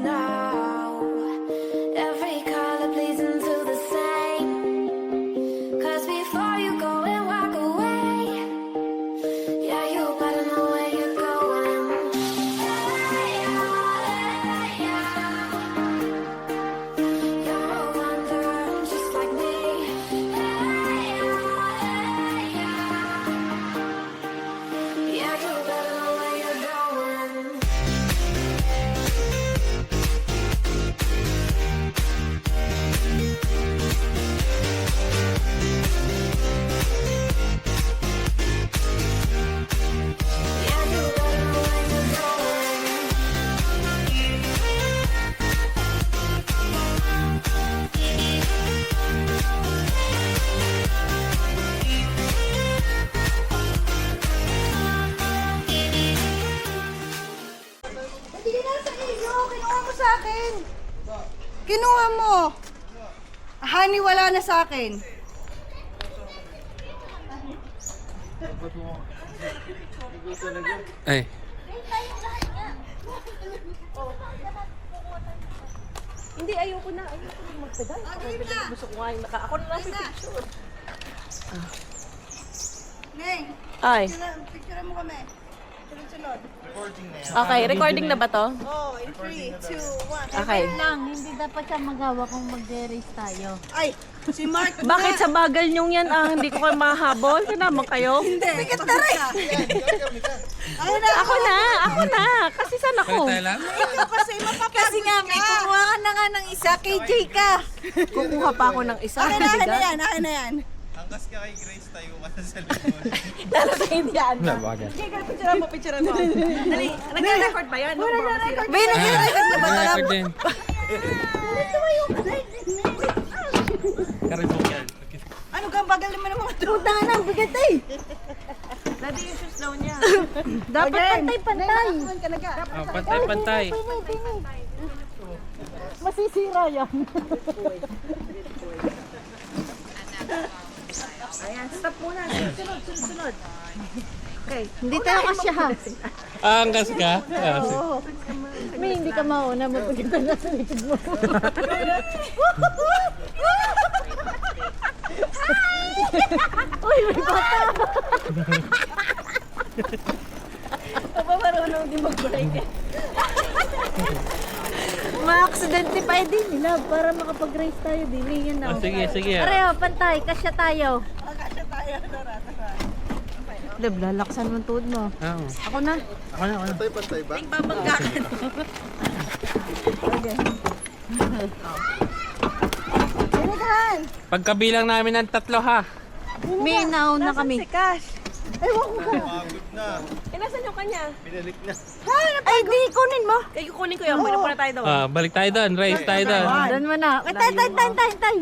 now. Every color bleeds into the same. 'Cause before you go and walk away, yeah, you better know where you're going. Hey, yeah. You're a wanderer just like me. Hey, yeah. Yeah, you better know where you're going. Yeah, you better know where you're going. Hindi na sa inyo. Kinuha mo sa akin. Kinuha mo. Honey, wala na sa akin. Ay. Hindi, ayoko na. Ayoko na magtagal. Gusto ko nga yung naka... Ako na lang may picture. Neng, Ay. picture mo kami. Sunod-sunod. Okay, recording na ba to? Oh, in 3, 2, 1. Okay. lang, hindi dapat siya magawa kung mag-race tayo. Ay, si Mark. Bakit sa bagal nyong yan hindi ko kayo mahabol? Kanaman kayo? Hindi. Bigat na rin. Ako na. Kasi saan ako? Tayo lang? Kasi nga, may kumuha ka na nga ng isa. KJ ka. Kukuha pa ako ng isa. Akin na yan. Akin na yan. Hanggas ka kay Grace tayo ka sa likod. Lalakayin yan. Nabagal. Picturean mo. Dali, nag-record ba yan? May nag-record na ba? Record din. Karibok yan. Ano ka? Bagal naman ng mga tuta na. Bigat eh. Daddy, yung shoes daw niya. Dapat pantay-pantay. Oh, pantay-pantay. Masisira yan. Ayan, stop muna. Sunod. Okay. Hindi tayo kasya ha. Angkas ka? Ah, sige. May hindi ka mauna, mapagkita na sa likod mo. Uy, may bata! Papamarunong din mag-break eh. Ma-aksidente pa din nila para makapag-race tayo. Dili yan na. Oh, sige. Pareho, pantay. Kasya tayo. Kasya tayo. Deb, lalaksan mo ang tuhod mo. Oo. Ako na. Pantay-pantay ba? Babangga ka. Sinigahan. Pagkabilang namin ng 3 ha. May nauna kami. Si Cash. Pagod na. Nasaan yung kanya? Binalik na. Ay, di kunin mo. Kaya kukunin ko yan. Muna muna tayo daw. Ah, balik tayo doon. Race tayo doon. Doon mo na. Tay.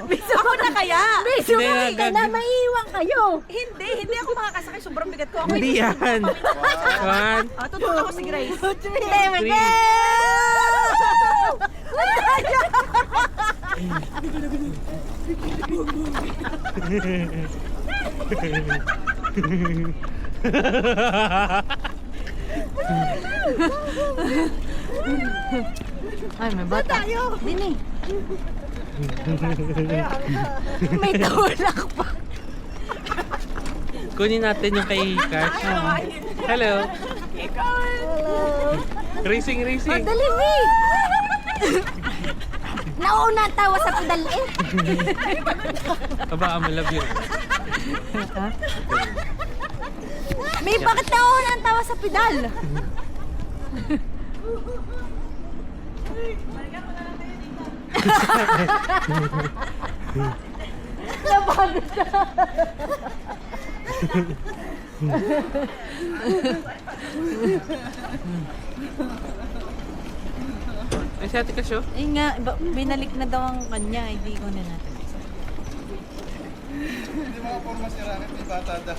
Biso ko na kaya. Biso Hindi mo na, ka na, maiiwan kayo. Hindi ako makakasakay. Sobrang bigat ko. Ako Hindi yan. One. tutulong ako si Grace. Hindi, my Three. Ay, may bata. Dini. May tulak pa. Kunin natin yung kay Cash. Hello. Racing. Dali, Mi. Nauna ang tawa sa pedal eh. Aba, I love you. Mi, bakit nauna ang tawa sa pedal? Napagod na. Ay, si Ate Cash, oh. Eh nga, binalik na daw ang kanya. Hindi ko na natin. Hindi mga forma si Racket, may bata daw.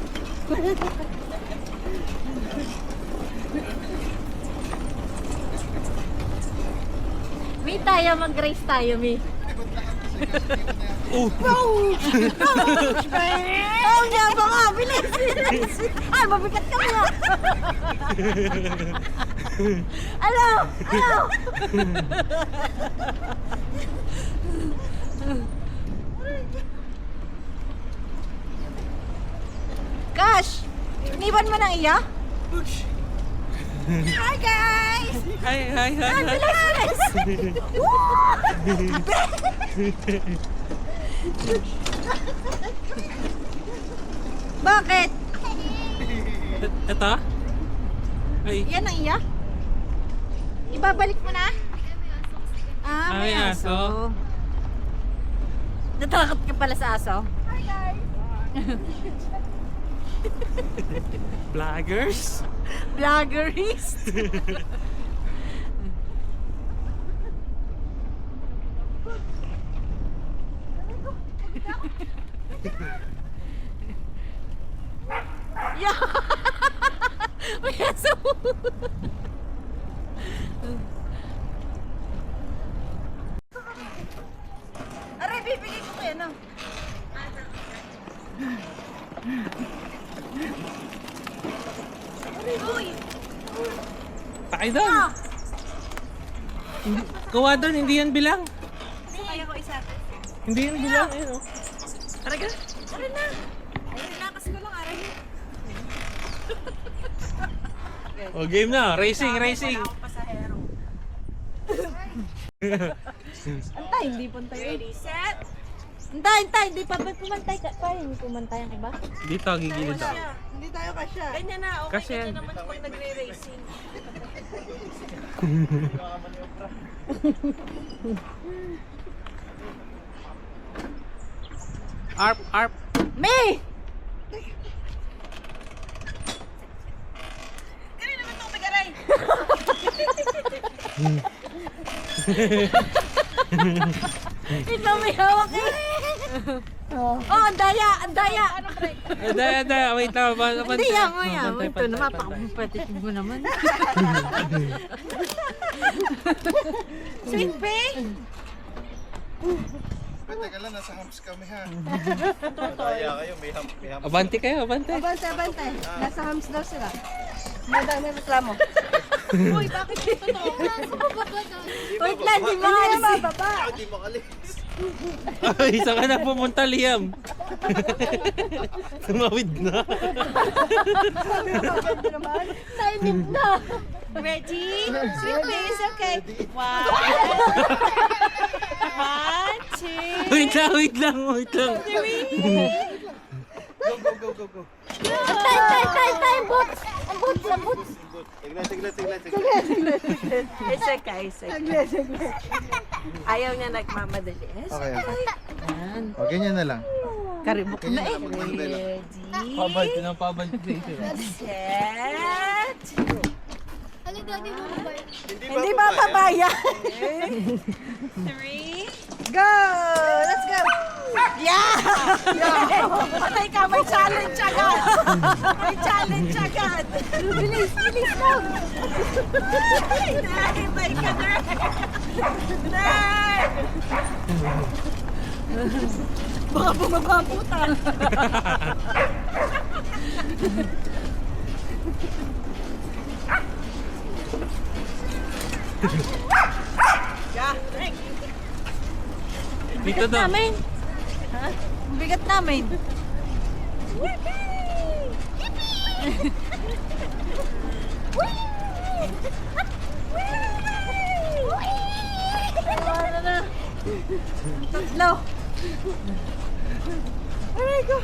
Mi, tayo mag-race tayo, Mi. Oh, niya ba nga? Bilis. Ay, mabigat ka mo. Ano? Ano? Cash! Iniwan mo ng iya? Hi guys! Hi, hi, hi, hi. Bilis! Bakit? Ito? Ay, Yan ang iya? Ibabalik mo na? Ah, may May aso. aso. Natakot ka pala sa aso? Hi guys! vloggers? Vloggerist! Yeah! May aso! Aray, bibigay ko kayo, no? Takay doon. Hindi, gawa doon, hindi yan bilang. Kaya ko isa. Hindi yan bilang. Ayun, oh. Aray ka? Aray na! Aray na, kasi ko lang aray. Oh, game na. Racing, racing. Antay, hindi pantay. Ready, set? Antay, hindi pa pumantay ka. Paano hindi pumantay ang iba? Dito, gigilid ako. Hindi tayo kasya. Ganyan na, okay Kasi ka yan. na naman pag nagre-racing. Arp, arp. May! Kaya naman ito, tagaray! Ito may hawak eh. Oh, ang daya, ang daya. Ada, wait lang. Hindi yan mo yan. Ito na, mapakampatid mo naman. Sweet pea? Teka lang, nasa humps kami ha. Kaya kayo, may hump. Abante kayo, abante. Abante. Nasa hams daw sila. Madami reklamo. Uy, bakit dito to? Wait lang, di ba alis eh. Hindi makalis. Ay, saan ka na pumunta, Liam? Tumawid na. Timing na. Ready? Sweet pea is okay. One, two, Wait lang. Go. Tay, boots. Ang boots. Tignan. It's okay, it's okay. Ayaw niya nagmamadali. Okay. O, ganyan na lang. Karibok na eh. Ready, Pabalik dito. set, Hindi ba papaya? 3, Go! Let's go! Yeah! patay ka, may challenge agad! May challenge agad! Bilis lang. Nahintay ka na! Nay! Baka bumababutan. Dito daw. Namin. Ha? Ang bigat namin. Wala na. Tatlo. Aray ko.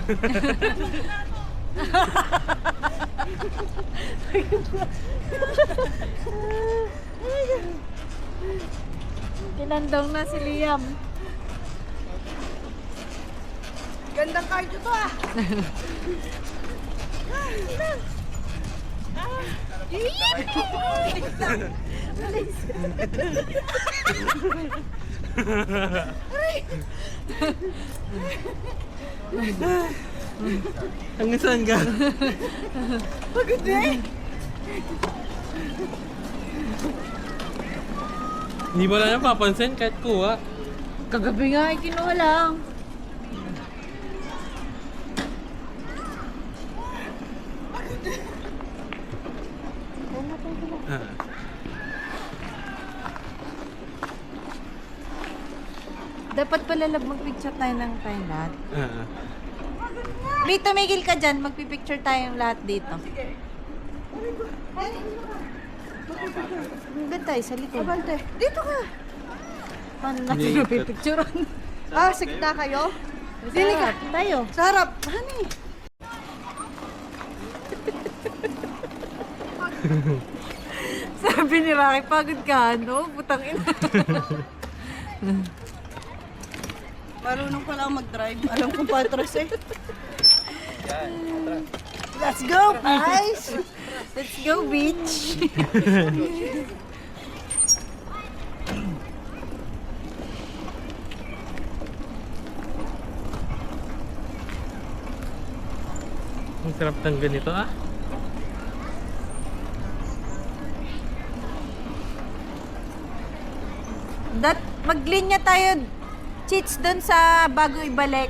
Kinandong na si Liam. Gandang cardio to ah. Hanggang saan ka? Pagod eh. Hindi mo lang napapansin kahit kuha. Kagabi nga ay kinuha lang. Ah. Dapat pala magpicture tayo ng tayong lahat. Ah. May tumigil ka dyan, magpipicture tayong lahat dito. Hanggang tayo sa likod. Abante. Dito ka. Paano Hindi, natin napipicturean? Ah, sigta kayo? Dili ka. Tayo. Sa harap. Honey. Sabi ni Rocky, pagod ka, no? Putang ina. Marunong pala ako mag-drive. Alam kong patras eh. Let's go, guys! Let's go, beach. Ang sarap ng ganito ah. Maglinya tayo, cheats doon sa bago ibalik.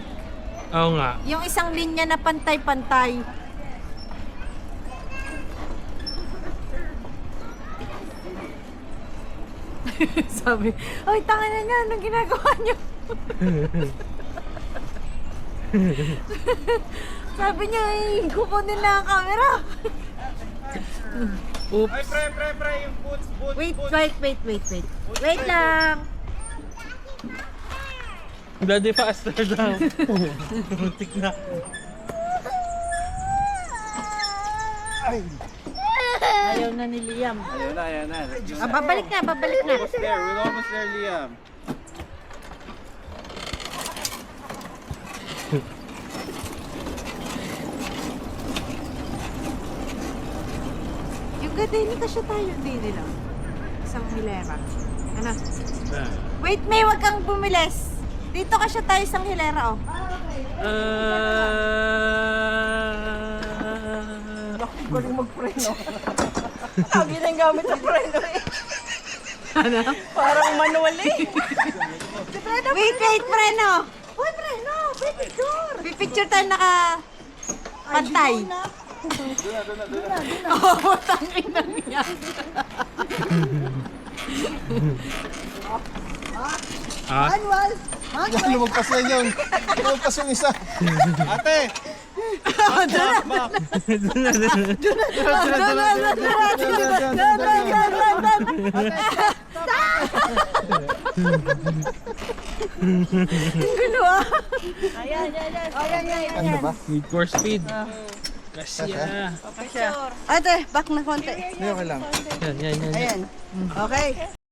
Oo nga. Yung isang linya na pantay-pantay. Sabi, ay, tanga na nga, anong ginagawa niyo? Sabi niya, ay, kukunin na ang camera. Oops. Pre, yung boots. Wait. Wait lang. Bloody faster daw. Muntik na. Ayaw na ni Liam. Ayan na. Babalik na. We're almost there, Liam. Yung gadini kasi tayo din nila. Isang hilera. Ano? Wait, May, wag kang bumilis. Dito kasi tayo isang hilera, oh. Galing magpreno. Lagi na yung gamit sa preno eh. Ano? Parang manual eh. Wait, preno! Uy, preno! Picture! Pipicture tayo naka... pantay. Oo, tangin na niya. Ah? Manual. Lumagpas na yun. Lumagpas yung isa. Ate! Ang gulo, ah. Ano ba? Need for speed. Kasya. Ate, back na konti. Hindi, okay lang. Yan. Ayan. Okay.